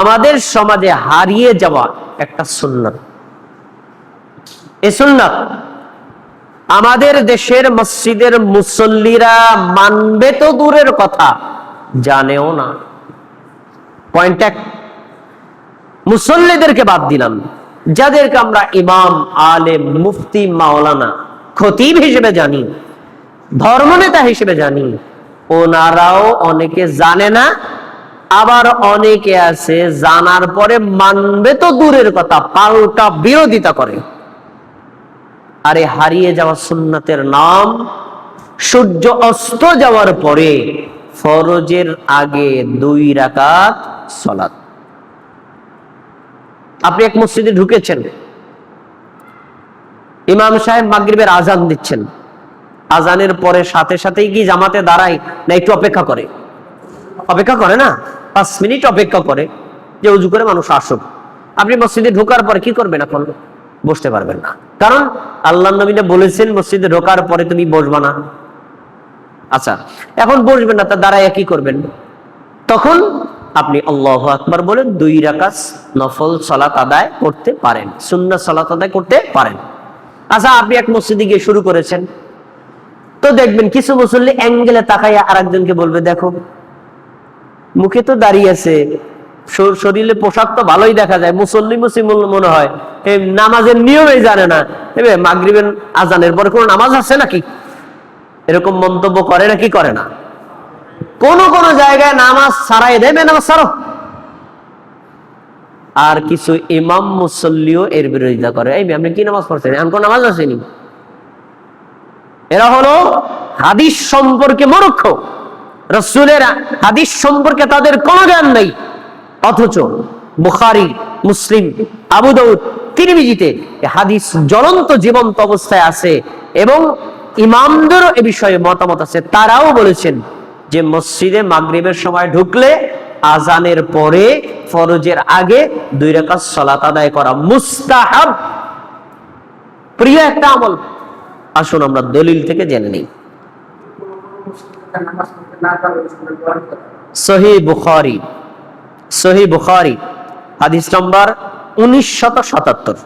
আমাদের সমাজে হারিয়ে যাওয়া একটা সুন্নাত। এই সুন্নাত আমাদের দেশের মসজিদের মুসল্লিরা মানবে তো দূরের কথা, জানেও না। পয়েন্ট এক, মুসল্লিদেরকে বাদ দিলাম, যাদেরকে আমরা ইমাম, আলেম, মুফতি, মাওলানা, খতিব হিসেবে জানি, ধর্মনেতা হিসেবে জানি, ওনারাও অনেকে জানে না। আবার অনেকে আছে জানার পরে মানবে তো দূরের কথা, পাল্টা বিরোধিতা করে। আরে হারিয়ে যাওয়া সুন্নাতের নাম সূর্য অস্ত যাওয়ার পরে ফরজের আগে 2 রাকাত সালাত। আপনি এক মসজিদে ঢুকেছেন, ইমাম সাহেব মাগরিবের আজান দিচ্ছেন, আজানের পরে সাথে সাথেই কি জামাতে দাঁড়ায় না একটু অপেক্ষা করে? অপেক্ষা করে না, 5 মিনিট অপেক্ষা করে যে উজু করে মানুষ আসুক। আপনি মসজিদে ঢোকার পরে কি করবেন? এখন বসতে পারবেন না, কারণ আল্লাহর নবী বলেছেন মসজিদে ঢোকার পরে তুমি বসবা না। আচ্ছা, এখন বসবেন না, তা দাঁড়ায় কি করবেন? তখন আপনি আল্লাহু আকবার বলে 2 রাকাত নফল সালাত আদায় করতে পারেন, সুন্নাত সালাত আদায় করতে পারেন। আচ্ছা, আপনি এক মসজিদে গিয়ে শুরু করেছেন, তো দেখবেন কিছু মুসল্লি অ্যাঙ্গেলে তাকাইয়া আরেকজনকে বলবে, দেখো মুখে তো দাঁড়িয়ে আছে, শরীরে পোশাক তো ভালোই দেখা যায়, মুসল্লি মনে হয়, এই নামাজের নিয়মেই জানে না, মাগরিবের আজানের পরে কোনো নামাজ আছে নাকি? এরকম মন্তব্য করে নাকি করে না? কোন কোন জায়গায় নামাজ ছাড়াই দেবে, নামাজ ছাড়ো। আর কিছু ইমাম মুসল্লিও এর বিরোধিতা করে, এই আপনি কি নামাজ পড়ছেন, এমন কোন নামাজ আসেনি। এরা হলো হাদিস সম্পর্কে মূর্খ, রাসূলের হাদিস সম্পর্কে তাদের কোনো জ্ঞান নেই। অথচ বুখারী, মুসলিম, আবু দাউদ, তিরমিজিতে হাদিস জ্বলন্ত জীবন্ত অবস্থায় আছে এবং ইমামদেরও এ বিষয়ে মতামত আছে। তারাও বলেছেন যে মসজিদে মাগরিবের সময় ঢুকলে আজানের পরে ফরজের আগে 2 রাকাত সালাত আদায় করা মুস্তাহাব, প্রিয় একটা আমল। আসুন আমরা দলিল থেকে জেনে নিই। সহিহ বুখারী হাদিস নাম্বার 1977।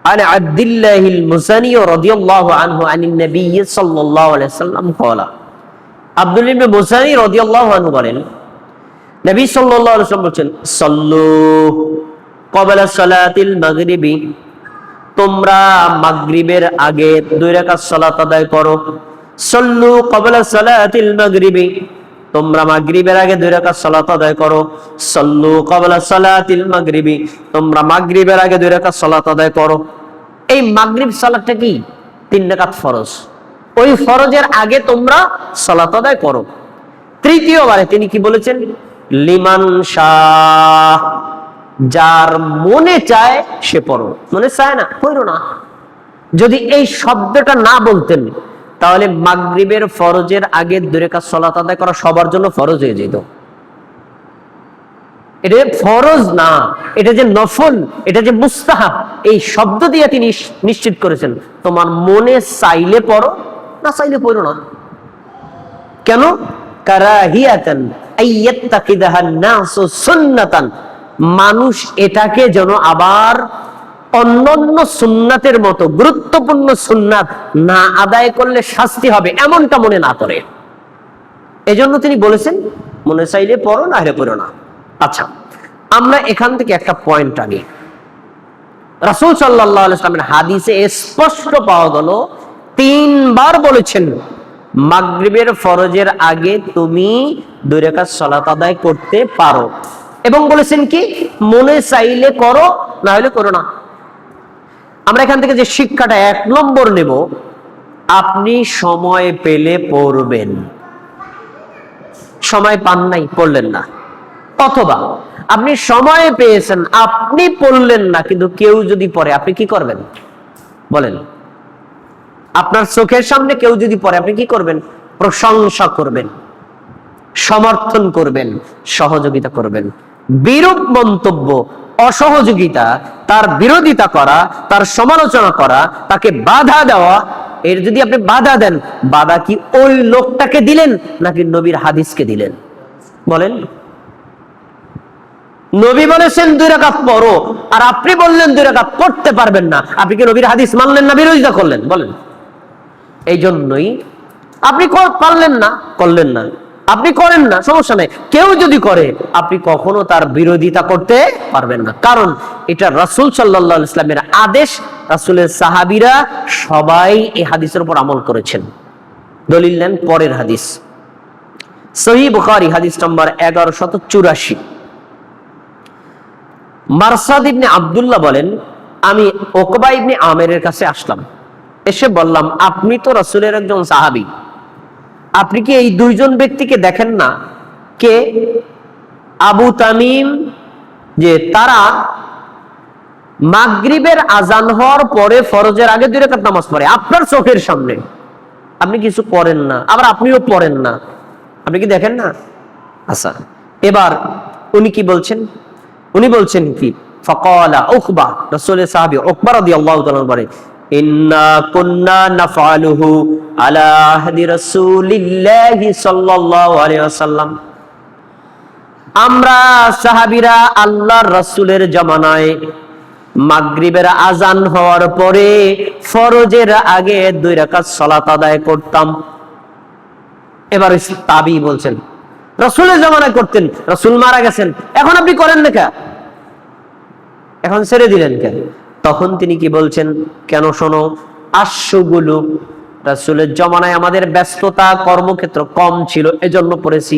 عن عبد الله المزني رضي الله عنه عن النبي صلى الله عليه وسلم قال, আব্দুল্লাহ ইবনে মুজানি রাদিয়াল্লাহু আনহু বলেন, নবী সাল্লাল্লাহু আলাইহি ওয়াসাল্লাম বলেন, সাল্লু ক্বাবলা সালাতিল মাগরিবি, তোমরা মাগরিবের আগে 2 রাকাত সালাত আদায় করো। সাল্লু ক্বাবলা সালাতিল মাগরিবি, তোমরা মাগরিবের আগে 2 রাকাত সালাত আদায় করো। সাল্লু ক্বাবলা সালাতিল মাগরিবি, তোমরা মাগরিবের আগে 2 রাকাত সালাত আদায় করো। এই মাগরিব সালাতটা কি? 3 রাকাত ফরজ, ওই ফরজের আগে তোমরা সালাত আদায় করো। তৃতীয়বারে তিনি কি বলেছেন? লিমান শাহ, যার মনে চায় সে পড়ো, মনে চায় না পড়ো না। যদি এই শব্দটা না বলতেন তাহলে মাগরিবের ফরজের আগে 2 রাকাত সালাত আদায় করা সবার জন্য ফরজ হয়ে যেত। এটা ফরজ না, এটা যে নফল, এটা যে মুস্তাহাব, এই শব্দ দিয়ে তিনি নিশ্চিত করেছেন তোমার মনে চাইলে পড়ো, না চাইলে পড়ো না। কেন? কারাহিয়াতান আইয়াত্তাকিদাহান নাসু সুন্নাতান, মানুষ এটাকে যেন আবার অন্যান্য সুন্নাতের মতো গুরুত্বপূর্ণ সুন্নাত না আদায় করলে শাস্তি হবে এমনটা মনে না করে, এজন্য তিনি বলেছেন মনে চাইলে পড়ো, না হলে পড়ো না। আচ্ছা, আমরা এখান থেকে একটা পয়েন্ট আনি। রাসূল সাল্লাল্লাহু আলাইহি ওয়াসাল্লামের হাদিসে স্পষ্ট পাওয়া গেল 3 বার বলেছেন মাগরিবের ফরজের আগে তুমি 2 রাকাত সালাত আদায় করতে পারো, এবং বলেছেন কি মনে চাইলে করো, না হলে করো না। আমরা এখান থেকে যে শিক্ষাটা 1 নম্বর নেব, আপনি সময় পেলে পড়বেন, সময় পান নাই পড়লেন না, অথবা আপনি সময় পেয়েছেন আপনি পড়লেন না, কিন্তু কেউ যদি পড়ে আপনি কি করবেন বলেন? আপনার চোখের সামনে কেউ যদি পড়ে আপনি কি করবেন? প্রশংসা করবেন, সমর্থন করবেন, সহযোগিতা করবেন। বিরূপ মন্তব্য, অসহযোগিতা, তার বিরোধিতা করা, তার সমালোচনা করা, তাকে বাধা দেওয়া, এর যদি আপনি বাধা দেন, বাধা কি ওই লোকটাকে দিলেন নাকি নবীর হাদিসকে দিলেন? বলেন। নবী বলেছেন 2 রাকাত পড়ো, আর আপনি বললেন 2 রাকাত পড়তে পারবেন না। আপনি কি নবীর হাদিস মানলেন না বিরোধিতা করলেন? বলেন। এই জন্যই আপনি পারলেন না, করলেন না, আপনি করেন না, সমস্যা নেই। কেউ যদি করে আপনি কখনো তার বিরোধিতা করতে পারবেন না, কারণ এটা রাসূল সাল্লাল্লাহু আলাইহি ওয়াসাল্লামের আদেশ। রাসূলের সাহাবীরা সবাই এই হাদিসের উপর আমল করেছেন। দলিল নেন পরের হাদিস, সহিহ বুখারী হাদিস নম্বর 1184। মারসাদ ইবনে আব্দুল্লাহ বলেন, আমি উকবা ইবনে আমেরের কাছে আসলাম, এসে বললাম, আপনি তো রাসূলের একজন সাহাবী, আপনি কি এই 2 জন ব্যক্তিকে দেখেন না? কে? আবু তামিম, যে তারা মাগরিবের আজান হওয়ার পরে ফরজের আগে 2 রাকাত নামাজ পড়ে আপনার চোখের সামনে, আপনি কিছু করেন না, আবার আপনিও পড়েন না, আপনি কি দেখেন না? আচ্ছা, এবার উনি কি বলছেন? উনি বলছেন কি, ফাকালা উকবা, রাসূলের সাহাবী উকবা রাদিয়াল্লাহু তাআলা বলেন, ইন্না কুন্না নাফআলুহু আলা আহদি রাসূলিল্লাহি সাল্লাল্লাহু আলাইহি ওয়াসাল্লাম, আমরা সাহাবীরা আল্লাহর রাসূলের জামানায় মাগরিবের আজান হওয়ার পরে ফরজের আগে 2 রাকাত সালাত আদায় করতাম। এবার তাবী বলছেন, রাসূলের জামানায় করতেন, রাসূল মারা গেছেন, এখন আপনি করেন না কেন? এখন ছেড়ে দিলেন কেন? তখন তিনি কি বলছেন, কেন শোনো, আশুগুলো, রাসূলের জামানায় আমাদের ব্যস্ততা কর্মক্ষেত্র কম ছিল, এজন্য পড়েছি,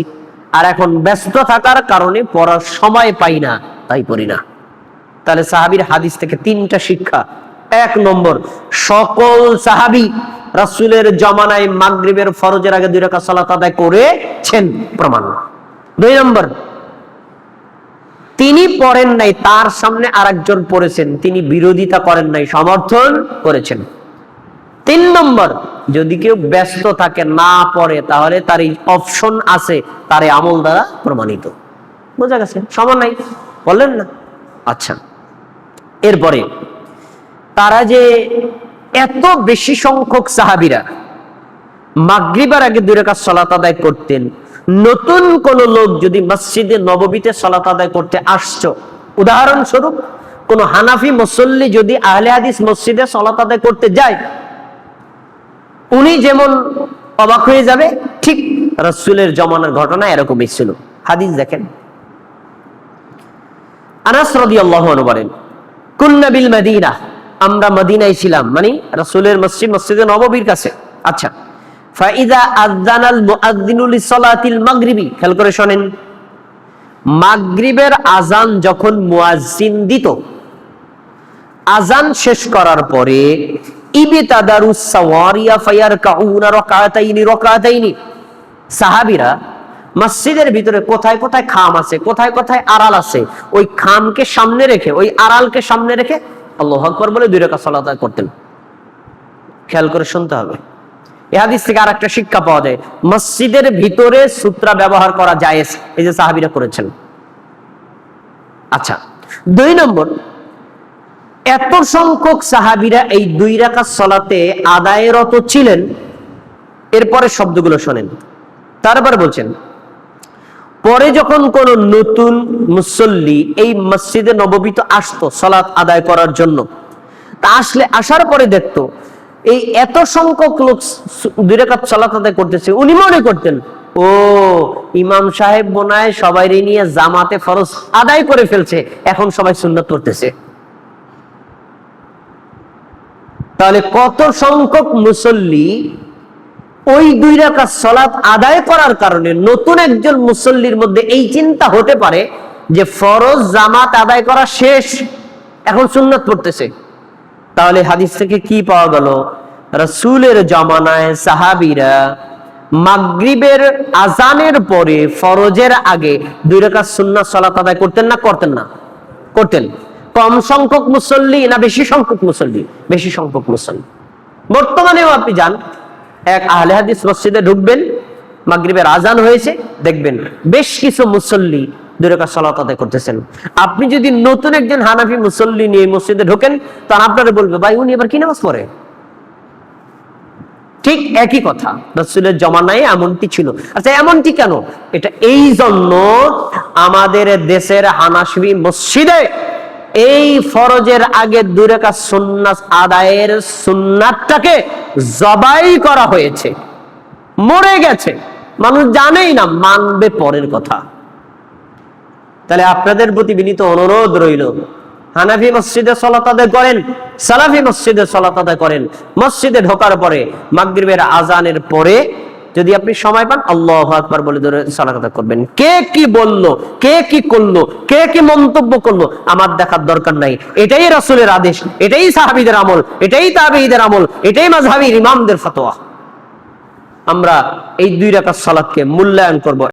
আর এখন ব্যস্ত থাকার কারণে পড়ার সময় পাই না, তাই পড়ি না। তাহলে সাহাবীর হাদিস থেকে 3টা শিক্ষা। 1 নম্বর, সকল সাহাবী রাসূলের জামানায় মাগরিবের ফরজের আগে 2 রাকাত সালাত আদায় করেছেন, প্রমাণ। 2 নম্বর, তিনি পড়েন নাই, তার সামনে আরেকজন পড়েছেন, তিনি বিরোধিতা করেন নাই, সমর্থন করেছেন। 3 নম্বর, যদি কেউ ব্যস্ত থাকে না পড়ে, তাহলে তার এই অপশন আছে, তার আমল দ্বারা প্রমাণিত। বোঝা গেছে? সমান নাই, বললেন না? আচ্ছা, এরপরে তারা যে এত বেশি সংখ্যক সাহাবীরা মাগরিবের আগে 2 রাকাত সালাত আদায় করতেন, নতুন কোন লোক যদি মসজিদে নববীতে সালাত আদায় করতে আসছো, উদাহরণস্বরূপ কোন হানাফি মুসল্লি যদি আহলে হাদিস মসজিদে সালাত আদায় করতে যায়, উনি যেমন অবাক হয়ে যাবে, ঠিক রাসূলের জামানার ঘটনা এরকমই ছিল। হাদিস দেখেন, আনাস রাদিয়াল্লাহু আনহু বলেন, কুন্না বিল মদিনা, আমরা মদিনায় ছিলাম, মানে রাসূলের মসজিদ, মসজিদে নববীর কাছে। আচ্ছা, ফাইদা আযানাল মুআযযিনু লিসালাতিল মাগরিবি, খেয়াল করে শুনেন, মাগরিবের আজান যখন মুয়াজ্জিন দিত, আজান শেষ করার পরে ইবতাদারুস সাওয়ারিয়া ফায়ারকাউনা রাকাতাইনি রাকাতাইনি, সাহাবীরা মসজিদের ভিতরে কোথায় কোথায় খাম আছে, কোথায় কোথায় আড়াল আছে, ওই খামকে সামনে রেখে, ওই আড়ালকে সামনে রেখে আল্লাহু আকবার বলে 2 রাকাত সালাত আদায় করতেন। খেয়াল করে শুনতে হবে। এই হাদিস থেকে আরেকটা শিক্ষা পাওয়া যায়, মসজিদের ভিতরে সূত্রা ব্যবহার করা জায়েজ, এই যে সাহাবীরা করেছেন। আচ্ছা, 2 নম্বর, এত সংখ্যক সাহাবীরা এই 2 রাকাত সালাতে আদায়রত ছিলেন, এরপরে শব্দগুলো শোনেন। তারপর বলছেন, পরে যখন কোন নতুন মুসল্লি এই মসজিদে নববীতে আসতো সালাত আদায় করার জন্য, তা আসার পরে দেখতো এই এত সংখ্যক লোক 2 রাকাত সালাত আদায় করতেছে, উনি মনে করতেন, ও ইমাম সাহেব বোনায় সবাই নিয়ে জামাতে ফরজ আদায় করে ফেলছে, এখন সবাই সুন্নাত পড়তেছে। তাহলে কত সংখ্যক মুসল্লি ওই 2 রাকাত সালাত আদায় করার কারণে নতুন একজন মুসল্লির মধ্যে এই চিন্তা হতে পারে যে ফরজ জামাত আদায় করা শেষ, এখন সুন্নাত পড়তেছে। তাহলে হাদিস থেকে কি পাওয়া গেল, রাসূলের জামানায় সাহাবীরা মাগরিবের আজানের পরে ফরজের আগে 2 রাকাত সুন্নাত সালাত আদায় করতেন না করতেন না? করতেন। কম সংখ্যক মুসল্লি না বেশি সংখ্যক মুসল্লি? বেশি সংখ্যক মুসল্লি। বর্তমানেও আপনি যান, এক আহলে হাদিস মসজিদে ঢুকবেন, মাগরিবের আজান হয়েছে, দেখবেন বেশ কিছু মুসল্লি 2 রাকাত সালাত আদায় করতেছেন। আপনি যদি নতুন একজন হানাফি মুসল্লি নিয়ে মসজিদে ঢোকেন, তখন আপনারা বলবে, ভাই উনি এবার কি নামাজ পড়ে? ঠিক একই কথা, রাসূলের জামানায় এমনটি ছিল। আচ্ছা এমনটি কেন? এটা এই জন্য আমাদের দেশের হানাফি মসজিদে এই ফরজের আগে 2 রাকাত সুন্নাত আদায়ের সুন্নাতটাকে জবাই করা হয়েছে, মরে গেছে, মানুষ জানেই না, মানবে পরের কথা। তাহলে আপনাদের প্রতি বিনীত অনুরোধ রইল, হানাফি মসজিদে সালাত আদায় করেন, সালাফি মসজিদে সালাত আদায় করেন। মসজিদে ঢোকার পরে মাগরিবের আজানের পরে যদি আপনি সময় পান আল্লাহু আকবার বলে ধরে সালাত আদায় করবেন। কে কি বলল, কে কি করলো, কে কি মন্তব্য করলো আমার দেখার দরকার নাই। এটাই রাসূলের আদেশ, এটাই সাহাবীদের আমল, এটাই তাবেঈদের আমল, এটাই মাযহাবী ইমামদের ফতোয়া। আমরা এই 2 রাকাত সালাতকে মূল্যায়ন করব।